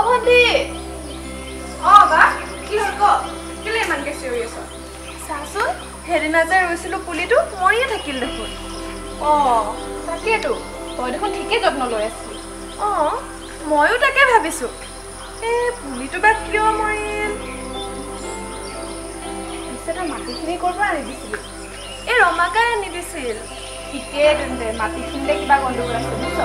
ভন্টি বা কি হ'ল ক কেলে ইমানকে চিঞৰি আছ চাচোন হেৰিনা যে ৰুইছিলো পুলিটো মৰিয়ে থাকিল দেখোন তাকেতো তই দেখোন ঠিকেই যত্ন লৈ আছিলি ময়ো তাকে ভাবিছো পুলিটো বা কিয় মৰিল পিছে তই মাটিখিনি ক'ৰ পৰা আনি দিছিলি ৰমাকাই আনি দিছিল ঠিকেই তেন্তে মাটিখিনিতে কিবা গণ্ডগোল আছে বুজিছ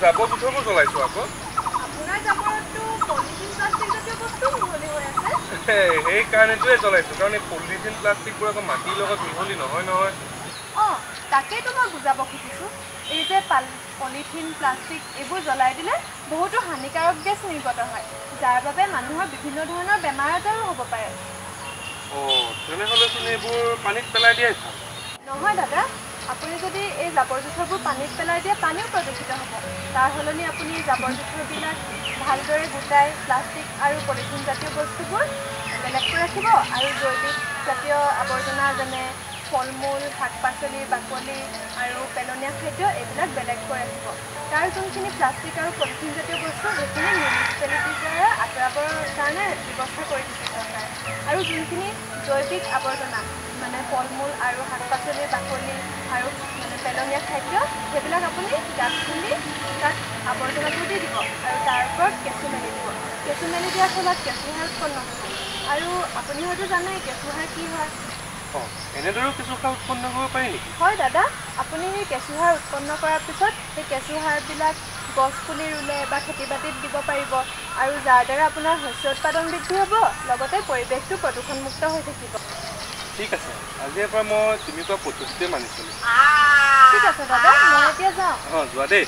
জাবৰ জোঁথৰবোৰ জ্বলাইছো আকৌ আপোনাৰ জাবৰটো পলিথিন প্লাষ্টিক জাতীয় বস্তু মিহলি হৈ আছে সেইকাৰণেটোৱে জ্বলাইছো কাৰণ এই পলিথিন প্লাষ্টিকবোৰ আকৌ মাটিৰ লগত মিহলি নহয় তাকেইতো মই বুজাব খুজিছোঁ এই যে পলিথিন প্লাষ্টিক এইবোৰ জ্বলাই দিলে বহুতো হানিকাৰক গেছ নিৰ্গত হয় যাৰ বাবে মানুহৰ বিভিন্ন ধৰণৰ বেমাৰ আজাৰো হ'ব পাৰে তেনেহ'লেচোন এইবোৰ পানীত পেলাই দিয়াই ভাল নহয় দাদা আপুনি যদি এই জাবৰ জোঁথৰবোৰ পানীত পেলাই দিয়ে পানীও প্ৰদূষিত হ'ব তাৰ সলনি আপুনি জাবৰ জোঁথৰবিলাক ভালদৰে গোটাই প্লাষ্টিক আৰু পলিথিন জাতীয় বস্তুবোৰ বেলেগকৈ ৰাখিব আৰু জৈৱিক জাতীয় আৱৰ্জনা যেনে ফল মূল শাক পাচলিৰ বাকলি আৰু পেলনীয়া খাদ্য এইবিলাক বেলেগকৈ ৰাখিব তাৰ যোনখিনি প্লাষ্টিক আৰু পলিথিন জাতীয় বস্তু সেইখিনি মিউনিচিপালিটিৰ দ্বাৰা আঁতৰাবৰ কাৰণে ব্যৱস্থা কৰি দিছে চৰকাৰে আৰু যোনখিনি জৈৱিক আৱৰ্জনা মানে ফল মূল আৰু শাক পাচলিৰ বাকলি আৰু মানে পেলনীয়া খাদ্য সেইবিলাক আপুনি গাঁত খান্দি তাত আৱৰ্জনাবোৰ দি দিব আৰু তাৰ ওপৰত কেঁচু মেলি দিব কেঁচু মেলি দিয়াৰ ফলত কেঁচুসাৰ উৎপন্ন হ'ব আৰু আপুনি হয়তো জানে কেঁচুসাৰ কি হয় এনেদৰেও কেঁচুসাৰ উৎপন্ন কৰিব পাৰি নেকি হয় দাদা আপুনি সেই কেঁচুসাৰ উৎপন্ন কৰাৰ পিছত সেই কেঁচুসাৰবিলাক গছ পুলি ৰুলে বা খেতি বাতিত দিব পাৰিব আৰু যাৰ দ্বাৰা আপোনাৰ শস্য উৎপাদন বৃদ্ধি হ'ব লগতে পৰিৱেশটো প্ৰদূষণমুক্ত হৈ থাকিব ঠিক আছে আজিৰ পৰা মই তুমি কোৱা পদ্ধতিটোৱে মানি চলিম ঠিক আছে দাদা মই এতিয়া যাওঁ যোৱা দেই